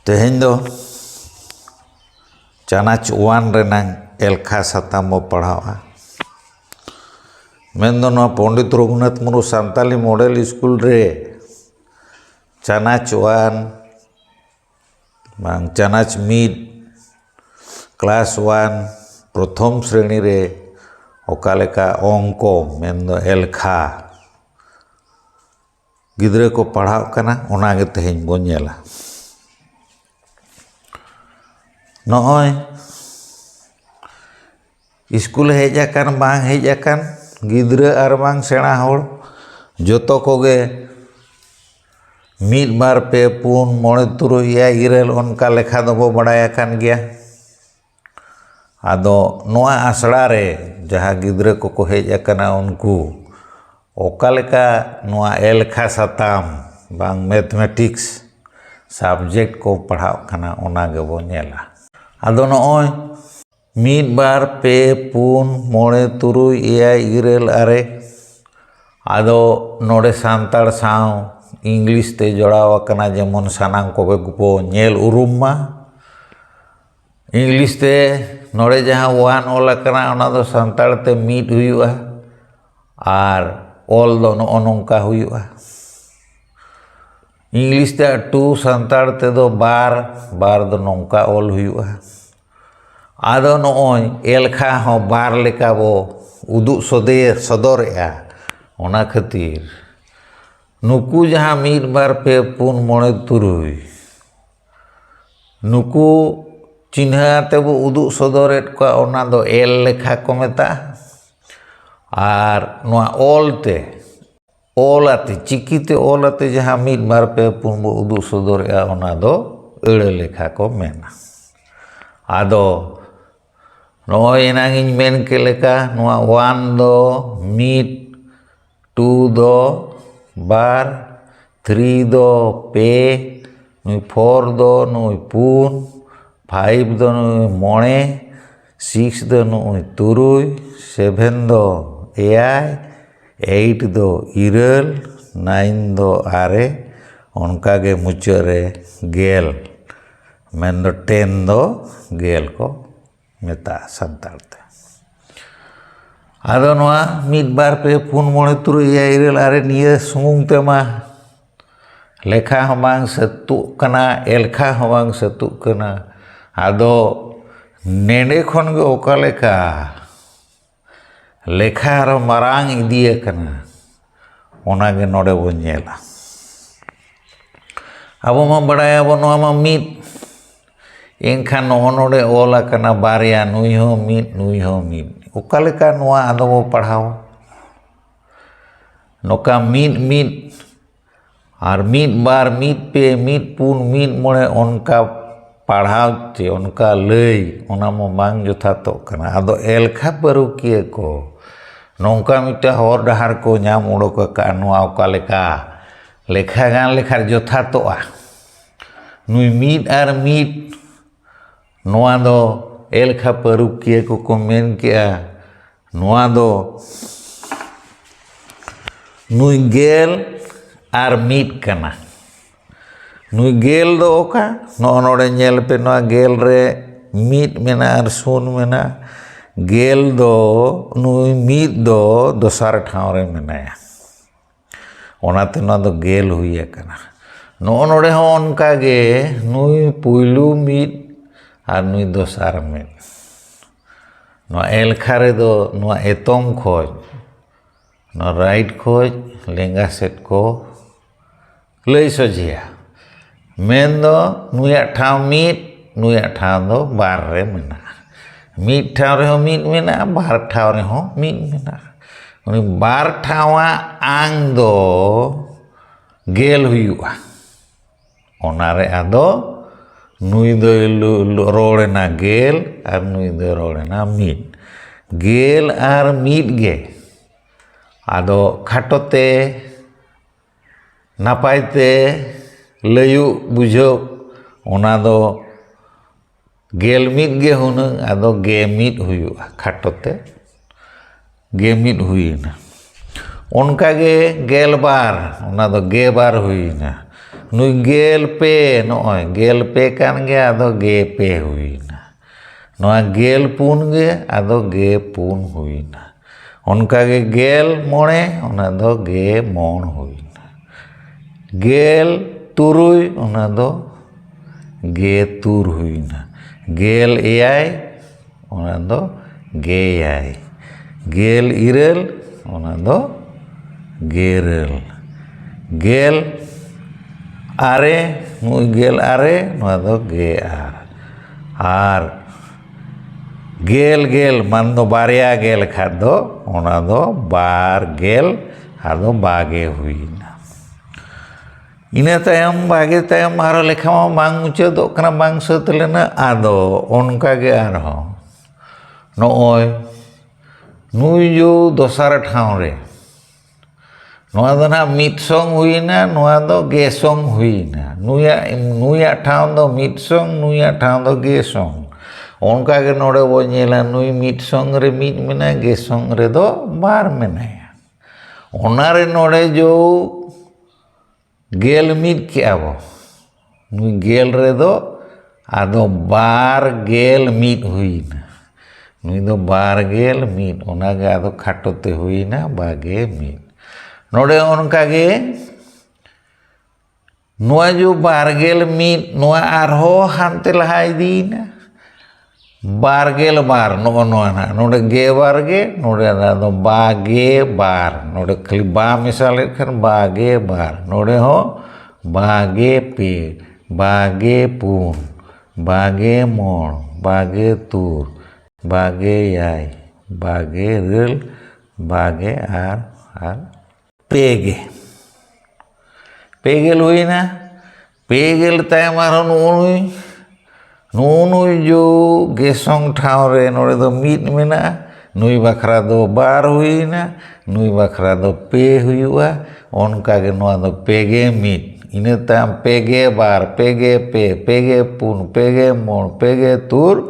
तेहें दो चानाच वन रेनांग एलखा साताम बो पढ़ावा मेन दो नवा पंडित रघुनाथ मुर्मू सान्ताली मॉडल स्कूल रे चानाच वन बांग चानाच मिड क्लास वन प्रथम श्रेणी रे ओकालेका अंको मेन दो एलखा गिद्रे को पढ़ाव कना ओनागे तेहें बो नेला नॉय स्कूल हेज आकान बांग हेज आकान गिद्रे आर बांग सेणा होड़ जोतो कोगे मिद बार पे पुन मोड़े तुरुई या इरेल उनका लेखा दो बो बड़ाया कान गया आदो नोआ आसड़ा रे जहाँ गिद्रे को हेज आकाना उनको ओकालेका नोआ एलखा साताम बांग मैथमेटिक्स सब्जेक्ट को पढ़ाव कना ओनागे बो नेला आदो नॉय मिद बार पे पुन मोड़े तुरुई एया इरेल आरे आदो नोड़े सांताड़ साव इंग्लिश ते जोड़ाव कना जेमन सानाम को बो नेल उरुमा इंग्लिश ते नोड़े जहाँ वन ओल कना ओना दो सांताड़ ते मिद हुयुआ आर ओल दो नोंका हुयुआ इंग्लिश ते टू सांताड़ ते दो बार बार दो नोंका ओल हुयुआ आदो नॉय एलखा हो बार लेका बो उदु सदरेआ ओना खातिर नुकु जहाँ मिद बार पे पुन मोड़े तुरुई नुकु चिन्ह ते बो उदु सदरेट को ओना दो एल लेखा को मेता आर नोआ ओलाते चिकीते ओलाते जहाँ मिद बार पे पुन बो उदु सदरेआ ओना दो एड़े लेखा को मेना आदो नॉय एनांगिन मेन के लेका नोआ वन दो मिद टू दो बार थ्री दो पे नुई फोर दो नुई पुन फाइव दो नुई मोड़े सिक्स दो नुई तुरुई सेभेन दो एयाय एट दो इरल नाइन दो आरे उनकागे मुचारे गेल मेन दो 10 दो गेल को मेता संताड़ते आदो नोआ मिद बार पे पुन मोड़े तुरुई एया इरल आरे निये सुमुंग तेमा लेखा हो बांग सतुक कना एलखा हो बांग सतुक कना आदो नेडे खन गे ओका लेका लेखा आरो मारांग इदिए कना ओनागे नोडे बो नेला आबो मा बड़ाया बो नोआ मा मिद एनखान नोडे ओला कना बारिया नुई हो मिद ओका लेका नोआ आदो बो पढ़ाव नोका मिद और मिद बार मिद पे मिद पुन मिद मोड़े उनका पढ़ाव चे उनका लई ओना मो बांग जथातो कना आदो एलखा परुकिए को नौका मिटा हर डहार को नाम उड़ोक का नोआ ओका लेका लेखा गान लेखार जथातोआ नुई मिद आर मिद नोआ दो एलखा परुकिए को मेन किया नोआ दो नुई गेल आर मिद कना नुई गेल दो ओका नोड़े नेल पे नोआ गेल रे मिद मेना आर सुन मेना गेल दो नुई मिद दो दोसार ठाव रे मेनाया ओनाते नोआ दो गेल हुई कना नोड़े हो उनका गे नुई पुइलू मिद आर नुई दोसार मिद नोआ एलखा रे दो नोआ एतोम खोज नोआ राइट खोज लेंगा सेट को लई सजिया मेन दो नुया ठाव मिद नुया ठाव दो बार रे मेना मिद ठाव रे हो मिद मेना बार ठाव रे हो मिद मेना उनी बार ठावा आंग दो गेल हुयुआ ओनारे आदो नुई दो रोड़ेना गेल आर नुई दो रोड़ेना मिद गेल आर मिद गे आदो खाटोते नापायते लयु बुझो ओना दो गेल मिद गे हुनंग आदो गे मिद हुयुआ खाटोते गे मिद हुईना उनका गे गेल बार ओना दो गे बार हुईना नुई गेल पे नॉय गेल पे कान गे आदो गे पे हुईना नोआ गेल पुन गे आदो गे पुन हुईना उनका गे गेल मोणे उना दो गे मोण हुईना गेल तुरुई उना दो गे तुर हुईना गेल एयाय उना दो गे याय गेल इरेल उना दो गेरेल गेल आरे नुई गेल आरे नुआ दो गे आर गेल गेल मान दो बारिया गेल खाद दो उना दो बार गेल आदो बागे हुईना इना तायम बागे तायम आरो लेखा मा बांग मुचादो कना बांग सत लेना आदो उनका गे आरो नॉय नुई जो दोसार ठाव रे नुआ दो ना मिट सोंग हुईना नुआ दो गे सोंग हुईना नुया ठाव दो मिट सोंग नुया ठाव दो गे सोंग उनका के नोड़े वो नेला नुई मिट सोंग रे मिट मेना गे सोंग रे दो बार मेनाया ओनारे नोड़े जो गेल मिट के आबो नुई गेल रे दो आदो बार गेल मिट हुईना नुई दो बार गेल मिट ओना गे आदो खाटोते हुईना बागे मिट नोड़े उनका गे नुआ जो बारगेल मिट नुआ आरहो हानते लहा इदीना बारगेल बार नुआ नुआ ना नोड़े गे बारगे नोड़े आदो बागे बार नोड़े खाली बा मिसाले खन बागे बार नोड़े हो बागे पे बागे पुन बागे मोण बागे तुर बागे याय बागे रेल बागे आर पेगे पेगेल हुईना पेगेल तायम आरो नुई जो गेसोंग ठाव रे नोड़े दो मिट मेना नुई बखरा दो बार हुईना नुई बखरा दो पे हुआ उनका गे नुआ दो पेगे मिट इने तायम पेगे बार पेगे पे पेगे पुन पेगे मोण पेगे तुर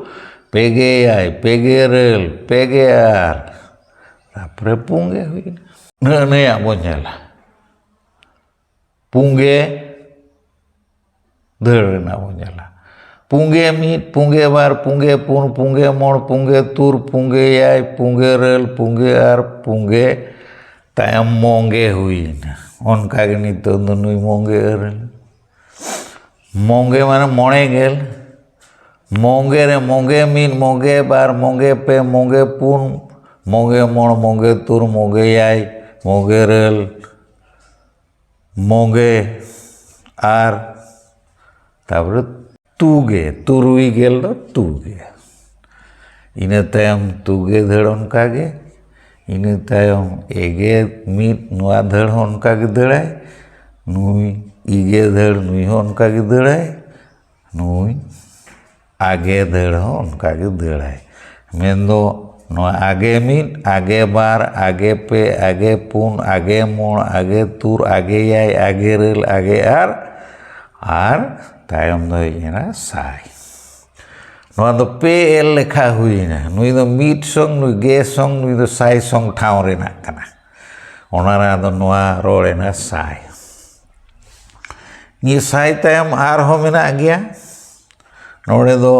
पेगे याय पेगे रेल पेगे आर तापरे पुंगे हुईना नया बोझेला पुंगे धड़ ना बोझेला पुंगे मिट पुंगे बार पुंगे पुन पुंगे मोण पुंगे तुर पुंगे याय पुंगे रेल पुंगे आर पुंगे तायम मोंगे हुईना उनका के नितो दो नुई मोंगे रेल मोंगे माने मोणे गेल मोंगे रे मोंगे मिट मोंगे बार मोंगे पे मोंगे पुन मोंगे मोण मोंगे तुर मोंगे याय मोंगे रेल मोंगे आर तापर तुगे तुरुई गेल दो तुगे इने तायम तुगे धड़ उनका गे इने तायम एगे मिट नुआ धड़ उनका गे धड़ाय नुई इगे धड़ नुई हो उनका गे धड़ाय नुई आगे धड़ हो उनका गे धड़ाय मेंदो नुआ आगे मिट आगे बार आगे पे आगे पुन आगे मोण आगे तुर आगे याय आगे रेल आगे आर तायम दो इना साई नुआ दो पे एल लेखा हुईना नुई दो मिट सोंग नुई गे सोंग नुई दो साई सोंग ठाव रे ना कना ओनारे आदो नुआ रोड़े ना साई ये साई तायम आर हो मेना गया नोड़े दो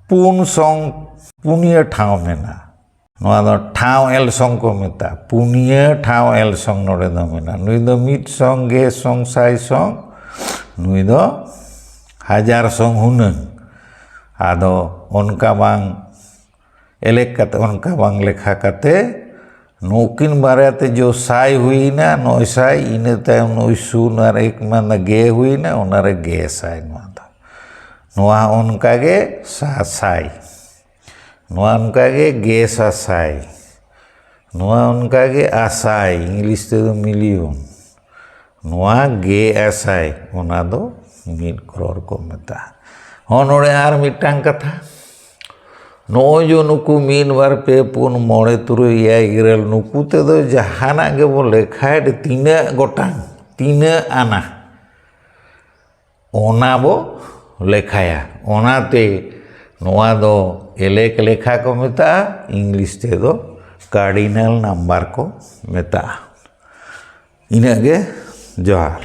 पुन सोंग पुनिया ठाव मेना नुआ दो ठाव एल सोंग को मेता पुनिया ठाव एल सोंग नोड़े दो मेना नुई दो मिट सोंग गे सोंग साई सोंग नुई दो हजार सोंग हुनंग आदो उनका बांग एलेक कते उनका बांग लेखा कते नुकिन बारेते जो साई हुईना नोय साई इने तायम नोय सुन आर एक मान गे हुईना उनारे गे साई नुआ उनका गे साई नुआ उनका गे गे साई नुआ उनका गे आसाई इंग्लिश ते दो मिलियन नुआ गे आसाई उना दो 1 करोड़ को मेता हो नोड़े आर मिटांग कथा नोय जो नुकु मीन बार पे पुन मोड़े तुरुई याय गिरल नुकु ते दो जहाना गे बो लेखाय तीना गोटांग तीना आना ओना बो लेखाया ओनाते नुआ दो एलेक लेखा को मेता इंग्लिश ते दो कार्डिनल नंबर को मेता इना गे ᱡᱚᱦᱟᱨ